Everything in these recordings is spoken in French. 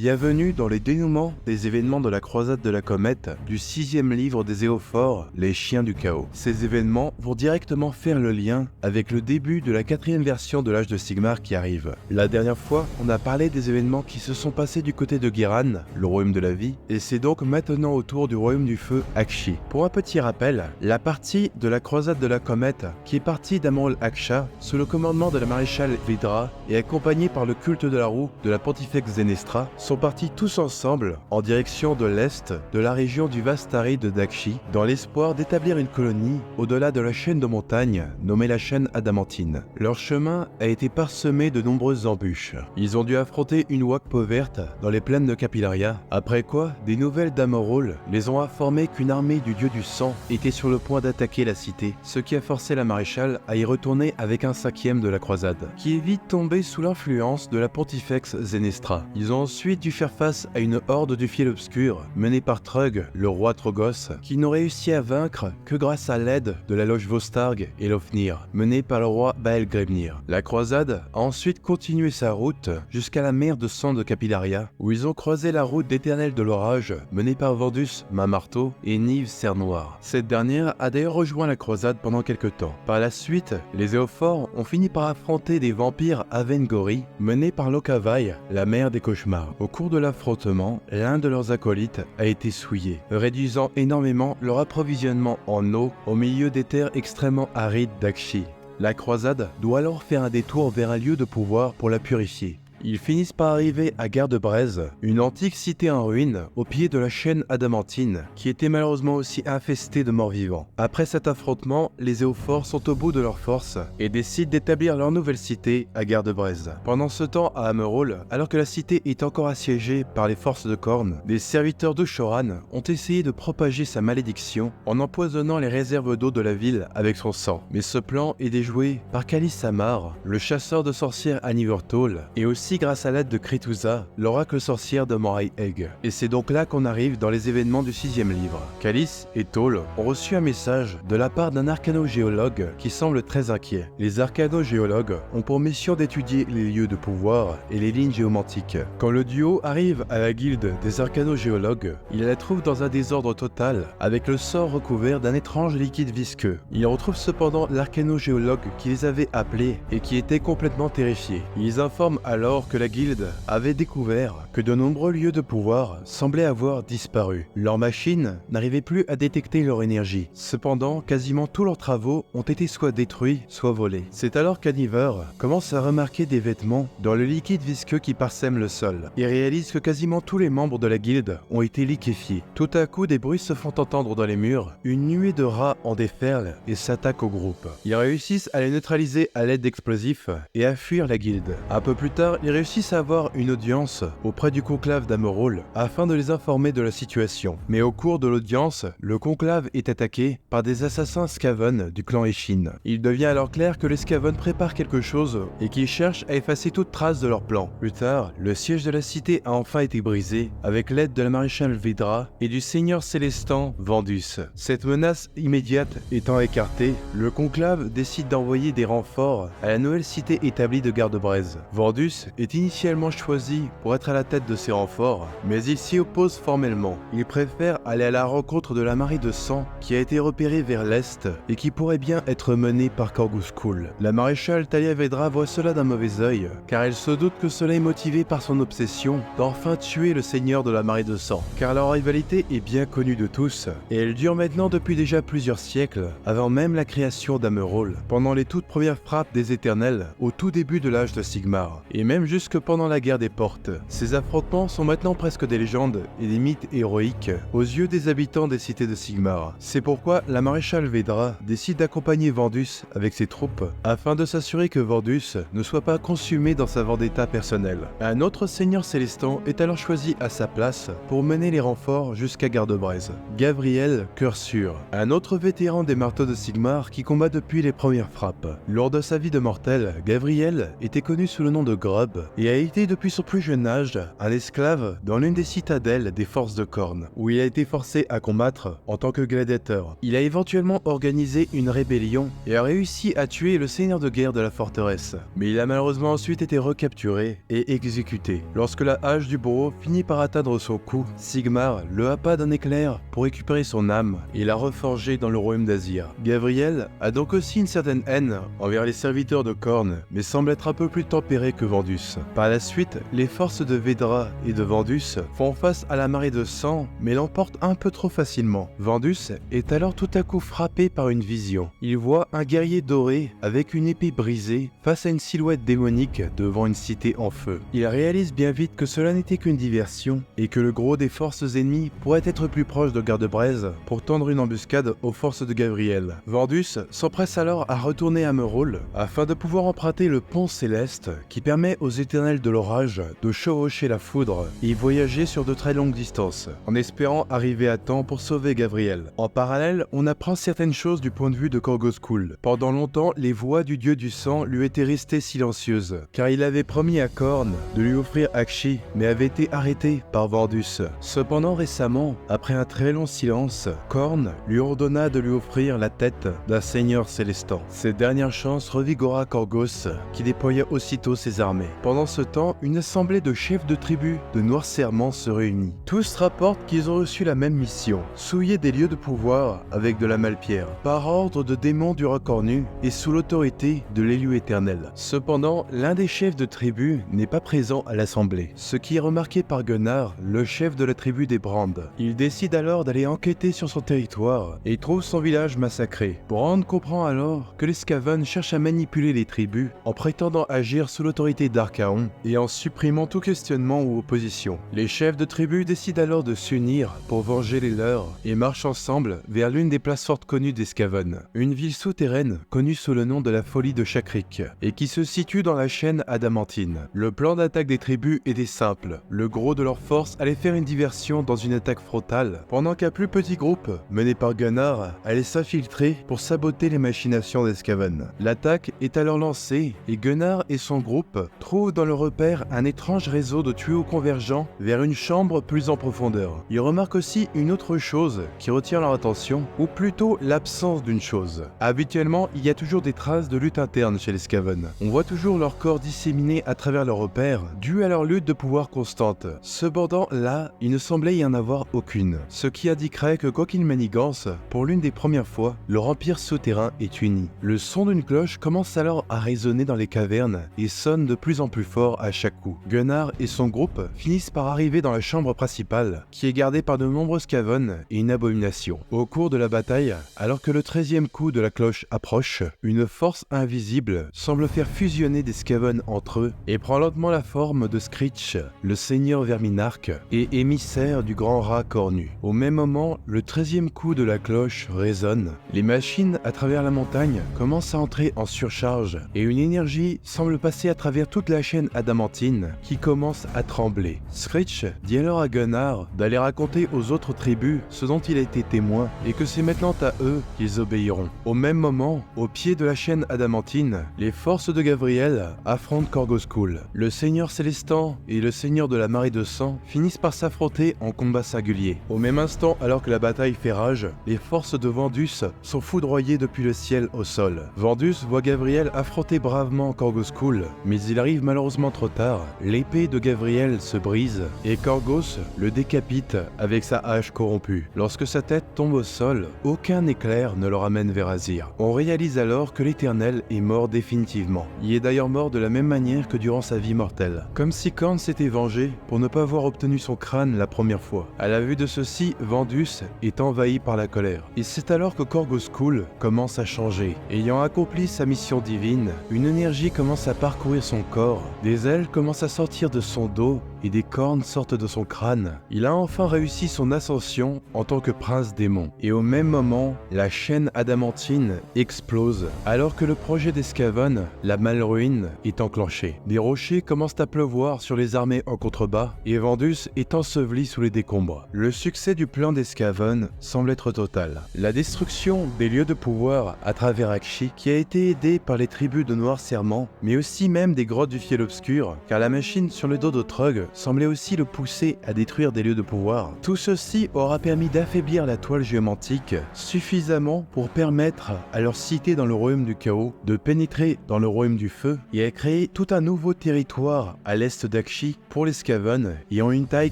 Bienvenue dans les dénouements des événements de la croisade de la comète du 6e livre des Éophores, les chiens du chaos. Ces événements vont directement faire le lien avec le début de la 4e version de l'âge de Sigmar qui arrive. La dernière fois, on a parlé des événements qui se sont passés du côté de Guiran, le royaume de la vie, et c'est donc maintenant au tour du royaume du feu, Aqshy. Pour un petit rappel, la partie de la croisade de la comète qui est partie d'Amorol Aqsha sous le commandement de la maréchale Vedra et accompagnée par le culte de la roue de la pontifex Zenestra, sont partis tous ensemble en direction de l'est de la région du vaste aride d'Aqshy dans l'espoir d'établir une colonie au-delà de la chaîne de montagnes nommée la chaîne adamantine. Leur chemin a été parsemé de nombreuses embûches. Ils ont dû affronter une Wakpo verte dans les plaines de Capillaria, après quoi des nouvelles d'Amorol les ont informés qu'une armée du dieu du sang était sur le point d'attaquer la cité, ce qui a forcé la maréchale à y retourner avec un 5e de la croisade, qui est vite tombé sous l'influence de la pontifex Zenestra. Ils ont ensuite dû faire face à une horde du fiel obscur menée par Trug, le roi Trogos, qui n'ont réussi à vaincre que grâce à l'aide de la loge Vostarg et Lofnir, menée par le roi Bael-Grebnir. La croisade a ensuite continué sa route jusqu'à la mer de sang de Capillaria, où ils ont croisé la route d'Éternel de l'orage, menée par Vordus, Main-Marteau et Nive Serre-Noire. Cette dernière a d'ailleurs rejoint la croisade pendant quelques temps. Par la suite, les Éophores ont fini par affronter des vampires Avengori, menés par Lokavai, la mère des cauchemars. Au cours de l'affrontement, l'un de leurs acolytes a été souillé, réduisant énormément leur approvisionnement en eau au milieu des terres extrêmement arides d'Aqshy. La croisade doit alors faire un détour vers un lieu de pouvoir pour la purifier. Ils finissent par arriver à Garde-Braise, une antique cité en ruine au pied de la chaîne adamantine, qui était malheureusement aussi infestée de morts-vivants. Après cet affrontement, les Éophores sont au bout de leurs forces et décident d'établir leur nouvelle cité à Garde-Braise. Pendant ce temps, à Amorol, alors que la cité est encore assiégée par les forces de Khorne, des serviteurs de Shoran ont essayé de propager sa malédiction en empoisonnant les réserves d'eau de la ville avec son sang. Mais ce plan est déjoué par Kalis Samar, le chasseur de sorcières Anivertol, et aussi grâce à l'aide de Kritouza, l'oracle sorcière de Moray Egg. Et c'est donc là qu'on arrive dans les événements du 6e livre. Kalis et Tol ont reçu un message de la part d'un arcano-géologue qui semble très inquiet. Les arcano-géologues ont pour mission d'étudier les lieux de pouvoir et les lignes géomantiques. Quand le duo arrive à la guilde des arcano-géologues, ils la trouvent dans un désordre total, avec le sort recouvert d'un étrange liquide visqueux. Ils retrouvent cependant l'arcano-géologue qui les avait appelés et qui était complètement terrifié. Ils informent alors que la guilde avait découvert que de nombreux lieux de pouvoir semblaient avoir disparu. Leurs machines n'arrivaient plus à détecter leur énergie. Cependant, quasiment tous leurs travaux ont été soit détruits, soit volés. C'est alors qu'Aniver commence à remarquer des vêtements dans le liquide visqueux qui parsème le sol. Il réalise que quasiment tous les membres de la guilde ont été liquéfiés. Tout à coup, des bruits se font entendre dans les murs, une nuée de rats en déferle et s'attaquent au groupe. Ils réussissent à les neutraliser à l'aide d'explosifs et à fuir la guilde. Un peu plus tard, ils réussissent à avoir une audience auprès du conclave d'Amorol afin de les informer de la situation. Mais au cours de l'audience, le conclave est attaqué par des assassins Skaven du clan Eshin. Il devient alors clair que les Skaven préparent quelque chose et qu'ils cherchent à effacer toute trace de leur plan. Plus tard, le siège de la cité a enfin été brisé avec l'aide de la maréchale Vedra et du seigneur célestan Vandus. Cette menace immédiate étant écartée, le conclave décide d'envoyer des renforts à la nouvelle cité établie de Garde-Braise. Vandus est initialement choisi pour être à la tête de ces renforts, mais il s'y oppose formellement. Il préfère aller à la rencontre de la marée de sang qui a été repérée vers l'est et qui pourrait bien être menée par Korgus Kul. La maréchale Talia Vedra voit cela d'un mauvais œil, car elle se doute que cela est motivé par son obsession d'enfin tuer le seigneur de la marée de sang, car leur rivalité est bien connue de tous, et elle dure maintenant depuis déjà plusieurs siècles, avant même la création d'Amorol, pendant les toutes premières frappes des Éternels, au tout début de l'âge de Sigmar, et même jusque pendant la guerre des portes. Ces affrontements sont maintenant presque des légendes et des mythes héroïques aux yeux des habitants des cités de Sigmar. C'est pourquoi la maréchale Vedra décide d'accompagner Vandus avec ses troupes afin de s'assurer que Vandus ne soit pas consumé dans sa vendetta personnelle. Un autre seigneur célestan est alors choisi à sa place pour mener les renforts jusqu'à Garde-Braise. Gavriel Cœur Sûr, un autre vétéran des marteaux de Sigmar qui combat depuis les premières frappes. Lors de sa vie de mortel, Gavriel était connu sous le nom de Grub noble et a été depuis son plus jeune âge un esclave dans l'une des citadelles des forces de Khorne, où il a été forcé à combattre en tant que gladiateur. Il a éventuellement organisé une rébellion et a réussi à tuer le seigneur de guerre de la forteresse, mais il a malheureusement ensuite été recapturé et exécuté. Lorsque la hache du bourreau finit par atteindre son cou, Sigmar le happa d'un éclair pour récupérer son âme et la reforger dans le royaume d'Azir. Gavriel a donc aussi une certaine haine envers les serviteurs de Khorne, mais semble être un peu plus tempéré que Vandus. Par la suite, les forces de Vedra et de Vandus font face à la marée de sang, mais l'emportent un peu trop facilement. Vandus est alors tout à coup frappé par une vision. Il voit un guerrier doré avec une épée brisée face à une silhouette démonique devant une cité en feu. Il réalise bien vite que cela n'était qu'une diversion et que le gros des forces ennemies pourrait être plus proche de Garde-Braise pour tendre une embuscade aux forces de Gavriel. Vandus s'empresse alors à retourner à Meraull afin de pouvoir emprunter le pont céleste qui permet aux éternels de l'orage de chevaucher la foudre et voyager sur de très longues distances, en espérant arriver à temps pour sauver Gavriel. En parallèle, on apprend certaines choses du point de vue de Korgoskul. Pendant longtemps, les voix du dieu du sang lui étaient restées silencieuses, car il avait promis à Khorne de lui offrir Aqshy, mais avait été arrêté par Vandus. Cependant, récemment, après un très long silence, Khorne lui ordonna de lui offrir la tête d'un seigneur célestant. Cette dernière chance revigora Korgos, qui déploya aussitôt ses armées. Pendant ce temps, une assemblée de chefs de tribus de Noir Serment se réunit. Tous rapportent qu'ils ont reçu la même mission, souiller des lieux de pouvoir avec de la malpierre, par ordre de démons du Racornu et sous l'autorité de l'élu éternel. Cependant, l'un des chefs de tribu n'est pas présent à l'assemblée, ce qui est remarqué par Gunnar, le chef de la tribu des Brand. Il décide alors d'aller enquêter sur son territoire et trouve son village massacré. Brand comprend alors que les Skaven cherchent à manipuler les tribus en prétendant agir sous l'autorité d'Archaon et en supprimant tout questionnement ou opposition. Les chefs de tribu décident alors de s'unir pour venger les leurs et marchent ensemble vers l'une des places fortes connues des Skaven, une ville souterraine connue sous le nom de la Folie de Chakrik et qui se situe dans la chaîne adamantine. Le plan d'attaque des tribus était simple. Le gros de leur force allait faire une diversion dans une attaque frontale, pendant qu'un plus petit groupe, mené par Gunnar, allait s'infiltrer pour saboter les machinations des Skaven. L'attaque est alors lancée et Gunnar et son groupe trouvent dans le repère un étrange réseau de tuyaux convergents vers une chambre plus en profondeur. Ils remarquent aussi une autre chose qui retient leur attention, ou plutôt l'absence d'une chose. Habituellement, il y a toujours des traces de lutte interne chez les Skaven. On voit toujours leurs corps disséminés à travers leurs repères, dû à leur lutte de pouvoir constante. Cependant, là, il ne semblait y en avoir aucune, ce qui indiquerait que quoi qu'il manigance, pour l'une des premières fois, leur empire souterrain est uni. Le son d'une cloche commence alors à résonner dans les cavernes et sonne de plus en plus fort à chaque coup. Gunnar et son groupe finissent par arriver dans la chambre principale, qui est gardée par de nombreux Skaven et une abomination. Au cours de la bataille, alors que le 13e coup de la cloche approche, une force invisible semble faire fusionner des Skaven entre eux et prend lentement la forme de Screech, le seigneur Verminarque et émissaire du grand rat cornu. Au même moment, le 13e coup de la cloche résonne. Les machines à travers la montagne commencent à entrer en surcharge et une énergie semble passer à travers toute la chaîne adamantine qui commence à trembler. Screech dit alors à Gunnar d'aller raconter aux autres tribus ce dont il a été témoin et que c'est maintenant à eux qu'ils obéiront. Au même moment, au pied de la chaîne adamantine, les forces de Gavriel affrontent Korgoskul. Le seigneur célestant et le seigneur de la marée de sang finissent par s'affronter en combat singulier. Au même instant, alors que la bataille fait rage, les forces de Vandus sont foudroyées depuis le ciel au sol. Vandus voit Gavriel affronter bravement Korgoskul, mais il arrive malheureusement trop tard. L'épée de Gavriel se brise et Korgos le décapite avec sa hache corrompue. Lorsque sa tête tombe au sol, aucun éclair ne le ramène vers Azir. On réalise alors que l'Éternel est mort définitivement. Il est d'ailleurs mort de la même manière que durant sa vie mortelle. Comme si Khorne s'était vengé pour ne pas avoir obtenu son crâne la première fois. À la vue de ceci, Vandus est envahi par la colère. Et c'est alors que Korgoskul commence à changer. Ayant accompli sa mission divine, une énergie commence à parcourir son corps. Des ailes commencent à sortir de son dos et des cornes sortent de son crâne. Il a enfin réussi son ascension en tant que prince démon. Et au même moment, la chaîne adamantine explose alors que le projet d'Escaven, la Malruine, est enclenché. Des rochers commencent à pleuvoir sur les armées en contrebas et Vandus est enseveli sous les décombres. Le succès du plan d'Escaven semble être total. La destruction des lieux de pouvoir à travers Aqshy, qui a été aidée par les tribus de Noir Serment, mais aussi même des grottes du Fiel Obscur, car la machine sur le dos de Trog semblait aussi le pousser à détruire des lieux de pouvoir. Tout ceci aura permis d'affaiblir la toile géomantique suffisamment pour permettre à leur cité dans le royaume du chaos de pénétrer dans le royaume du feu et à créer tout un nouveau territoire à l'est d'Aqshy pour les Skaven ayant une taille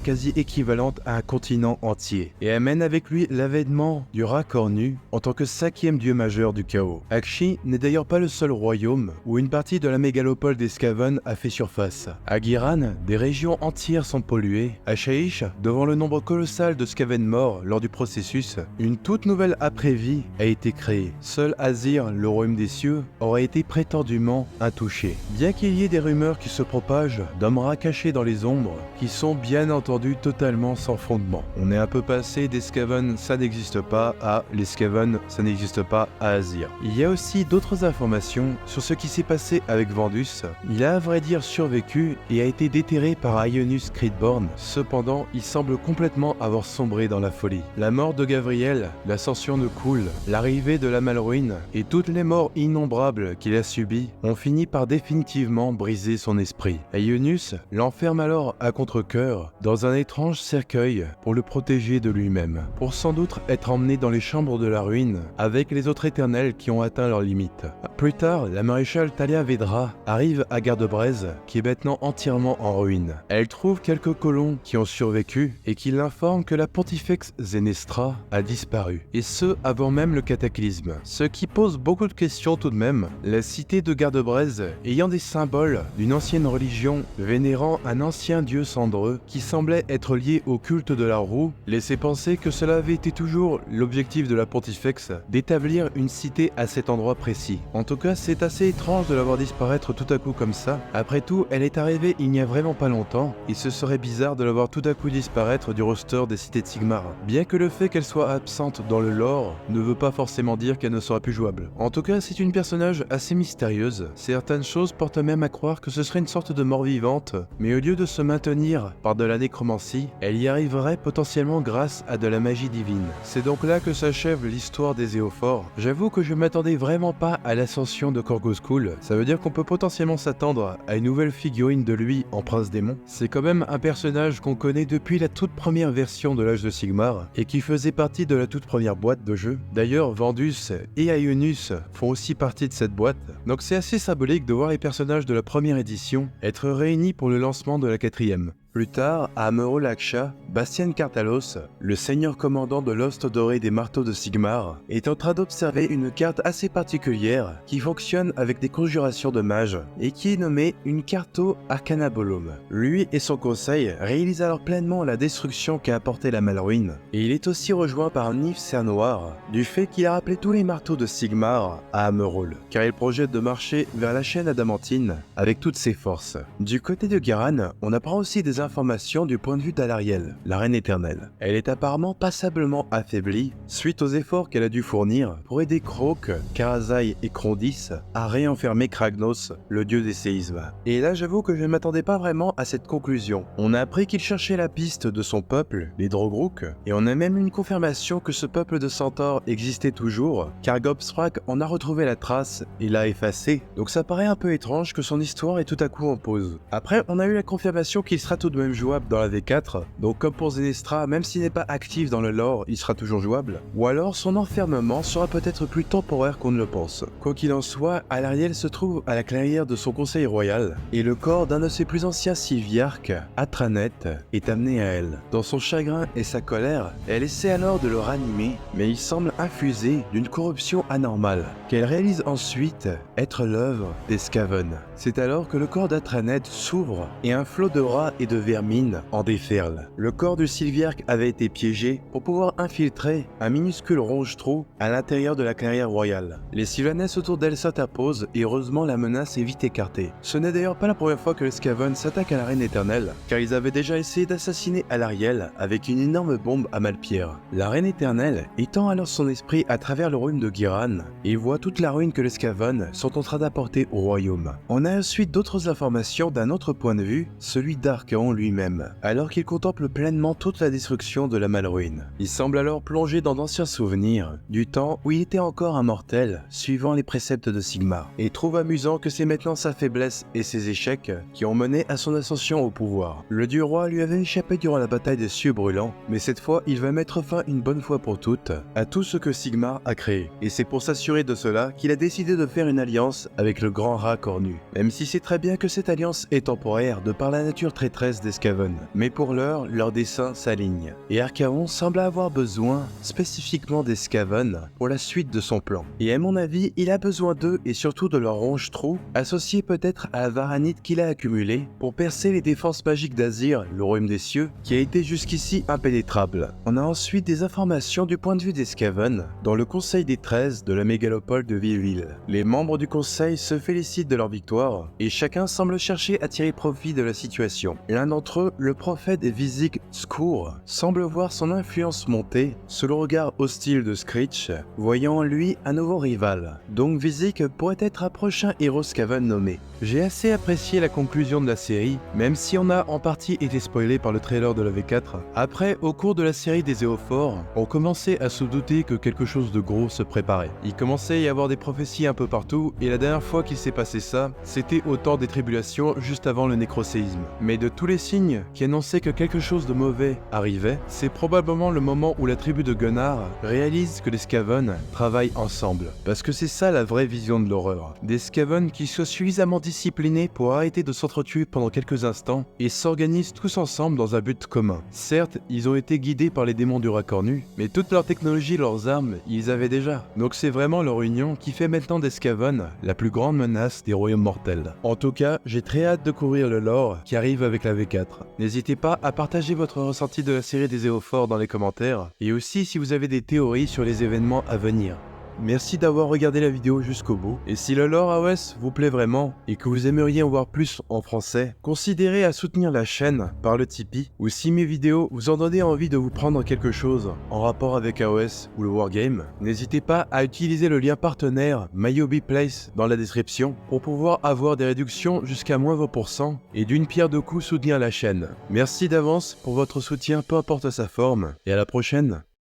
quasi équivalente à un continent entier et amène avec lui l'avènement du rat cornu en tant que 5e dieu majeur du chaos. Aqshy n'est d'ailleurs pas le seul royaume où une partie de la mégalopole des Skaven a fait surface. À Giran, des régions entières sont polluées. À Shaiish, devant le nombre colossal de Skaven morts lors du processus, une toute nouvelle après-vie a été créée. Seul Azir, le royaume des cieux, aurait été prétendument intouché. Bien qu'il y ait des rumeurs qui se propagent d'hommes rats cachés dans les ombres, qui sont bien entendu totalement sans fondement. On est un peu passé des Skaven ça n'existe pas à les Skaven ça n'existe pas à Azir. Il y a aussi d'autres informations sur ce qui s'est passé avec Vandus. Il a à vrai dire survécu et a été déterré par Ionis Creedborn. Cependant, il semble complètement avoir sombré dans la folie. La mort de Gavriel, l'ascension de Kul, l'arrivée de la Malruine et toutes les morts innombrables qu'il a subies ont fini par définitivement briser son esprit. Ionis l'enferme alors à contre-cœur dans un étrange cercueil pour le protéger de lui-même, pour sans doute être emmené dans les chambres de la ruine avec les autres éternels qui ont atteint leurs limites. Plus tard, la maréchale Talia Vedra arrive à Gardebraise qui est maintenant entièrement en ruine. Elle trouve quelques colons qui ont survécu et qui l'informent que la Pontifex Zenestra a disparu, et ce avant même le cataclysme. Ce qui pose beaucoup de questions tout de même, la cité de Gardebraise ayant des symboles d'une ancienne religion vénérant un ancien dieu cendreux qui semblait être lié au culte de la roue, laissait penser que cela avait été toujours l'objectif de la Pontifex d'établir une cité à cet endroit précis. En tout cas, c'est assez étrange de la voir disparaître tout à coup comme ça. Après tout, elle est arrivée il n'y a vraiment pas longtemps, et ce serait bizarre de la voir tout à coup disparaître du roster des cités de Sigmar. Bien que le fait qu'elle soit absente dans le lore ne veut pas forcément dire qu'elle ne sera plus jouable. En tout cas, c'est une personnage assez mystérieuse. Certaines choses portent même à croire que ce serait une sorte de mort vivante, mais au lieu de se maintenir par de la nécromancie, elle y arriverait potentiellement grâce à de la magie divine. C'est donc là que s'achève l'histoire des Éophores. J'avoue que je m'attendais vraiment pas à l'ascension de Korgoskul. Ça veut dire qu'on peut potentiellement s'attendre à une nouvelle figurine de lui en prince démon. C'est quand même un personnage qu'on connaît depuis la toute première version de l'âge de Sigmar et qui faisait partie de la toute première boîte de jeu. D'ailleurs, Vandus et Ionis font aussi partie de cette boîte. Donc c'est assez symbolique de voir les personnages de la première édition être réunis pour le lancement de la 4e. Plus tard, à Amerol Aksha, Bastien Kartalos, le seigneur commandant de l'Hoste doré des marteaux de Sigmar, est en train d'observer une carte assez particulière qui fonctionne avec des conjurations de mages et qui est nommée une Carto Arcanabolum. Lui et son conseil réalisent alors pleinement la destruction qu'a apporté la Malruine, et il est aussi rejoint par Nif Cernoir du fait qu'il a rappelé tous les marteaux de Sigmar à Amerol, car il projette de marcher vers la chaîne adamantine avec toutes ses forces. Du côté de Giran, on apprend aussi des informations du point de vue d'Alarielle, la reine éternelle. Elle est apparemment passablement affaiblie suite aux efforts qu'elle a dû fournir pour aider Kroak, Karazai et Krondis à réenfermer Kragnos, le dieu des séismes. Et là j'avoue que je ne m'attendais pas vraiment à cette conclusion. On a appris qu'il cherchait la piste de son peuple, les Drogrook, et on a même une confirmation que ce peuple de centaures existait toujours, car Gobstrak en a retrouvé la trace et l'a effacé. Donc ça paraît un peu étrange que son histoire est tout à coup en pause. Après on a eu la confirmation qu'il sera tout de même jouable dans la V4, donc comme pour Zenestra, même s'il n'est pas actif dans le lore, il sera toujours jouable, ou alors son enfermement sera peut-être plus temporaire qu'on ne le pense. Quoi qu'il en soit, Alarielle se trouve à la clairière de son conseil royal, et le corps d'un de ses plus anciens civiarques, Atranet, est amené à elle. Dans son chagrin et sa colère, elle essaie alors de le ranimer, mais il semble infusé d'une corruption anormale, qu'elle réalise ensuite être l'œuvre des Skaven. C'est alors que le corps d'Atranet s'ouvre, et un flot de rats et de vermine en déferle. Le corps du Sylviarque avait été piégé pour pouvoir infiltrer un minuscule ronge-trou à l'intérieur de la clairière royale. Les Sylvanès autour d'elle s'interposent et heureusement la menace est vite écartée. Ce n'est d'ailleurs pas la première fois que les Skaven s'attaquent à la Reine Éternelle, car ils avaient déjà essayé d'assassiner Alarielle avec une énorme bombe à Malpierre. La Reine Éternelle étend alors son esprit à travers le royaume de Ghiran et voit toute la ruine que les Skaven sont en train d'apporter au royaume. On a ensuite d'autres informations d'un autre point de vue, celui d'Archaon lui-même, alors qu'il contemple pleinement toute la destruction de la Malruine. Il semble alors plongé dans d'anciens souvenirs du temps où il était encore un mortel, suivant les préceptes de Sigmar, et trouve amusant que c'est maintenant sa faiblesse et ses échecs qui ont mené à son ascension au pouvoir. Le dieu roi lui avait échappé durant la bataille des cieux brûlants, mais cette fois il va mettre fin une bonne fois pour toutes à tout ce que Sigmar a créé, et c'est pour s'assurer de cela qu'il a décidé de faire une alliance avec le grand rat cornu, même si c'est très bien que cette alliance est temporaire de par la nature traîtresse des Skaven. Mais pour l'heure, leurs desseins s'alignent, et Archaon semble avoir besoin spécifiquement des Skaven pour la suite de son plan. Et à mon avis, il a besoin d'eux et surtout de leur ronge-trou, associé peut-être à la varanite qu'il a accumulée pour percer les défenses magiques d'Azir, le royaume des cieux, qui a été jusqu'ici impénétrable. On a ensuite des informations du point de vue des Skaven dans le conseil des 13 de la mégalopole de Villeville. Les membres du conseil se félicitent de leur victoire et chacun semble chercher à tirer profit de la situation. L'un d'entre eux, le prophète Visik Skour, semble voir son influence monter sous le regard hostile de Screech, voyant en lui un nouveau rival. Donc Visik pourrait être un prochain héros Skaven nommé. J'ai assez apprécié la conclusion de la série, même si on a en partie été spoilé par le trailer de la V4. Après, au cours de la série des Éophores, on commençait à se douter que quelque chose de gros se préparait. Il commençait à y avoir des prophéties un peu partout, et la dernière fois qu'il s'est passé ça, c'était au temps des tribulations juste avant le nécroséisme. Mais de tous les signes qui annonçaient que quelque chose de mauvais arrivait, c'est probablement le moment où la tribu de Gunnar réalise que les Skaven travaillent ensemble. Parce que c'est ça la vraie vision de l'horreur. Des Skaven qui soient suffisamment disciplinés pour arrêter de s'entretuer pendant quelques instants et s'organisent tous ensemble dans un but commun. Certes, ils ont été guidés par les démons du rat cornu, mais toute leur technologie, leurs armes, ils avaient déjà. Donc c'est vraiment leur union qui fait maintenant des Skaven la plus grande menace des royaumes mortels. En tout cas, j'ai très hâte de couvrir le lore qui arrive avec la V4. N'hésitez pas à partager votre ressenti de la série des Éophores dans les commentaires, et aussi si vous avez des théories sur les événements à venir. Merci d'avoir regardé la vidéo jusqu'au bout, et si le lore AOS vous plaît vraiment et que vous aimeriez en voir plus en français, considérez à soutenir la chaîne par le Tipeee, ou si mes vidéos vous en donnent envie de vous prendre quelque chose en rapport avec AOS ou le Wargame, n'hésitez pas à utiliser le lien partenaire MyHobbyPlace dans la description pour pouvoir avoir des réductions jusqu'à moins 20% et d'une pierre deux coups soutenir la chaîne. Merci d'avance pour votre soutien peu importe sa forme, et à la prochaine.